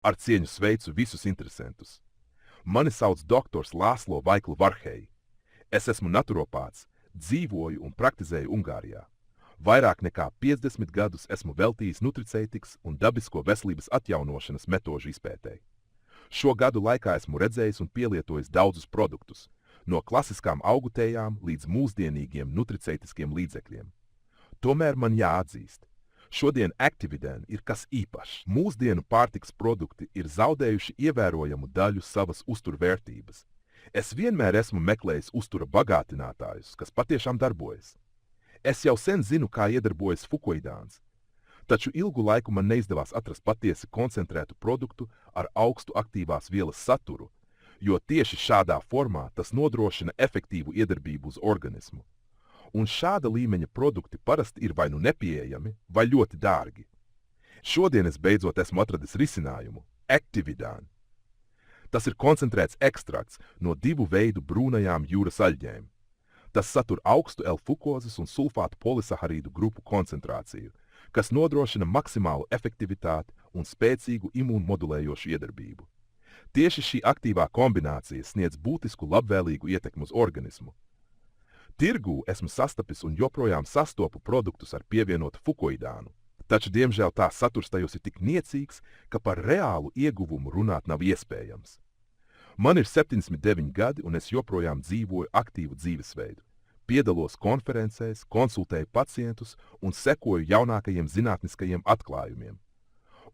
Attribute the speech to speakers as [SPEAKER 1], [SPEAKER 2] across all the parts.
[SPEAKER 1] Ar cieņu sveicu visus interesantus. Mani sauc doktors Lāslo Vaiklu Varhei. Es esmu naturopāts, dzīvoju un praktizēju Ungārijā. Vairāk nekā 50 gadus esmu veltījis nutriceitikas un dabisko veselības atjaunošanas metožu izpētēji. Šo gadu laikā esmu redzējis un pielietojis daudzus produktus, no klasiskām augutējām līdz mūsdienīgiem nutriceitiskiem līdzekļiem. Tomēr man jāatzīst, šodien Actividen ir kas īpašs. Mūsdienu pārtikas produkti ir zaudējuši ievērojamu daļu savas uzturvērtības. Es vienmēr esmu meklējis uztura bagātinātājus, kas patiešām darbojas. Es jau sen zinu, kā iedarbojas fukoidāns, taču ilgu laiku man neizdevās atrast patiesi koncentrētu produktu ar augstu aktīvās vielas saturu, jo tieši šādā formā tas nodrošina efektīvu iedarbību uz organismu. Un šāda līmeņa produkti parasti ir vai nu nepieejami, vai ļoti dārgi. Šodien es beidzot esmu atradis risinājumu – Actividan. Tas ir koncentrēts ekstrakts no 2 veidu brūnajām jūras aļģēm. Tas satur augstu L-fukozes un sulfātu polisaharīdu grupu koncentrāciju, kas nodrošina maksimālu efektivitāti un spēcīgu imūnmodulējošu iedarbību. Tieši šī aktīvā kombinācija sniedz būtisku labvēlīgu ietekmi uz organismu. Tirgū esmu sastapis un joprojām sastopu produktus ar pievienotu fukoidānu, taču, diemžēl, tā saturs tajos ir tik niecīgs, ka par reālu ieguvumu runāt nav iespējams. Man ir 79 gadi, un es joprojām dzīvoju aktīvu dzīvesveidu. Piedalos konferencēs, konsultēju pacientus un sekoju jaunākajiem zinātniskajiem atklājumiem.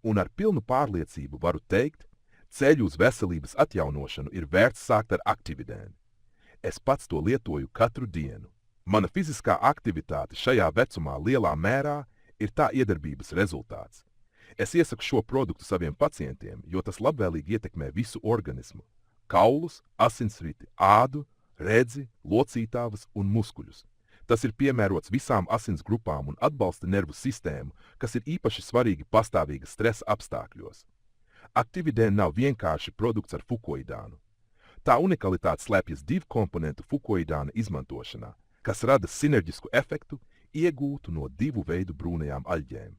[SPEAKER 1] Un ar pilnu pārliecību varu teikt, ceļu uz veselības atjaunošanu ir vērts sākt ar Actividen. Es pats to lietoju katru dienu. Mana fiziskā aktivitāte šajā vecumā lielā mērā ir tā iedarbības rezultāts. Es iesaku šo produktu saviem pacientiem, jo tas labvēlīgi ietekmē visu organismu – kaulus, asinsriti, ādu, redzi, locītāvas un muskuļus. Tas ir piemērots visām asins grupām un atbalsta nervu sistēmu, kas ir īpaši svarīgi pastāvīga stresa apstākļos. Actividen nav vienkārši produkts ar fukoidānu. Tā unikalitāte slēpjas 2 komponentu fukoidāna izmantošanā, kas rada sinerģisku efektu, iegūtu no 2 veidu brūnajām aļģēm.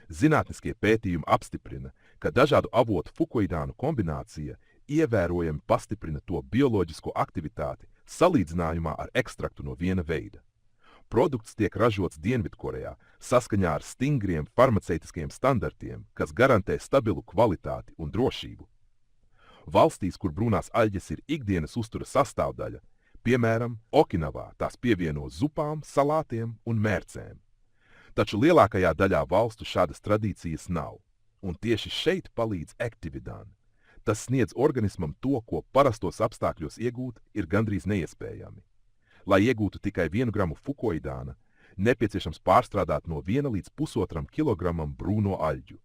[SPEAKER 1] Zinātniskie pētījumi apstiprina, ka dažādu avotu fukoidānu kombinācija ievērojami pastiprina to bioloģisko aktivitāti salīdzinājumā ar ekstraktu no viena veida. Produkts tiek ražots Dienvidkorejā saskaņā ar stingriem farmaceitiskiem standartiem, kas garantē stabilu kvalitāti un drošību. Valstīs, kur brūnās aļģes ir ikdienas uztura sastāvdaļa, piemēram, Okinavā tās pievieno zupām, salātiem un mērcēm. Taču lielākajā daļā valstu šādas tradīcijas nav, un tieši šeit palīdz Actividan. Tas sniedz organismam to, ko parastos apstākļos iegūt, ir gandrīz neiespējami. Lai iegūtu tikai 1 gramu fukoidāna, nepieciešams pārstrādāt no 1 līdz 1,5 kilogramam brūno aļģu.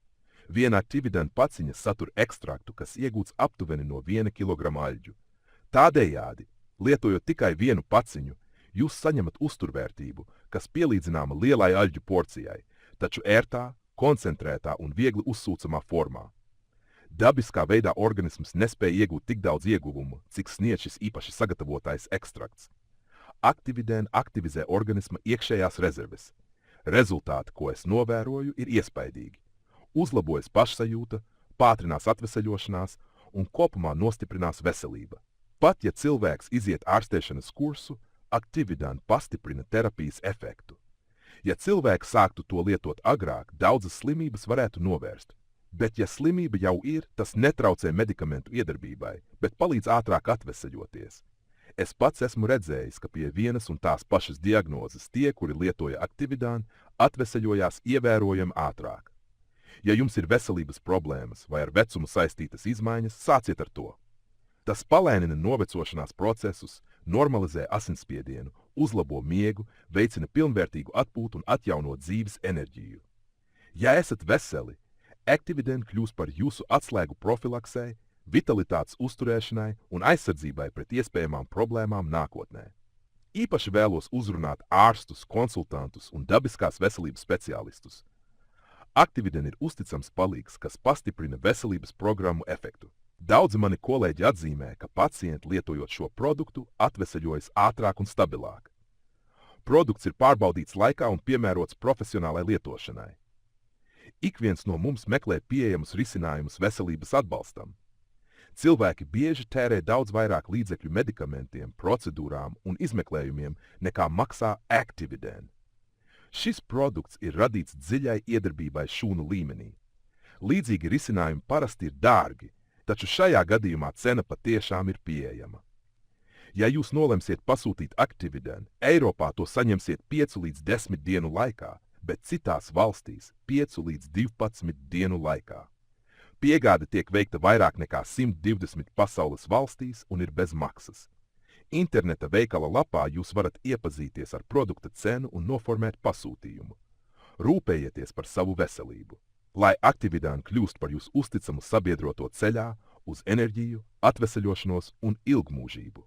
[SPEAKER 1] Viena Actividan paciņa satur ekstraktu, kas iegūts aptuveni no 1 kilograma aļģu. Tādējādi, lietojot tikai 1 paciņu, jūs saņemat uzturvērtību, kas pielīdzināma lielai aļģu porcijai, taču ērtā, koncentrētā un viegli uzsūcamā formā. Dabiskā veidā organisms nespēja iegūt tik daudz ieguvumu, cik sniedz šis īpaši sagatavotais ekstrakts. Actividen aktivizē organisma iekšējās rezerves. Rezultāti, ko es novēroju, ir iespaidīgi. Uzlabojas pašsajūta, pātrinās atveseļošanās un kopumā nostiprinās veselība. Pat ja cilvēks iziet ārstēšanas kursu, Actividan pastiprina terapijas efektu. Ja cilvēks sāktu to lietot agrāk, daudzas slimības varētu novērst. Bet ja slimība jau ir, tas netraucē medikamentu iedarbībai, bet palīdz ātrāk atveseļoties. Es pats esmu redzējis, ka pie vienas un tās pašas diagnozes tie, kuri lietoja Actividan, atveseļojās ievērojami ātrāk. Ja jums ir veselības problēmas vai ar vecumu saistītas izmaiņas, sāciet ar to. Tas palēnina novecošanās procesus, normalizē asinsspiedienu, uzlabo miegu, veicina pilnvērtīgu atpūtu un atjauno dzīves enerģiju. Ja esat veseli, Actividen kļūs par jūsu atslēgu profilaksei, vitalitātes uzturēšanai un aizsardzībai pret iespējamām problēmām nākotnē. Īpaši vēlos uzrunāt ārstus, konsultantus un dabiskās veselības speciālistus. Actividen ir uzticams palīgs, kas pastiprina veselības programmu efektu. Daudzi mani kolēģi atzīmē, ka pacienti lietojot šo produktu atveseļojas ātrāk un stabilāk. Produkts ir pārbaudīts laikā un piemērots profesionālai lietošanai. Ik viens no mums meklē pieejamus risinājumus veselības atbalstam. Cilvēki bieži tērē daudz vairāk līdzekļu medikamentiem, procedūrām un izmeklējumiem nekā maksā Actividen. Šis produkts ir radīts dziļai iedarbībai šūnu līmenī. Līdzīgi risinājumi parasti ir dārgi, taču šajā gadījumā cena patiešām ir pieejama. Ja jūs nolemsiet pasūtīt Actividen, Eiropā to saņemsiet 5 līdz 10 dienu laikā, bet citās valstīs 5 līdz 12 dienu laikā. Piegāde tiek veikta vairāk nekā 120 pasaules valstīs un ir bez maksas. Interneta veikala lapā jūs varat iepazīties ar produkta cenu un noformēt pasūtījumu. Rūpējieties par savu veselību, lai Actividen kļūst par jūsu uzticamu sabiedroto ceļā uz enerģiju, atveseļošanos un ilgmūžību.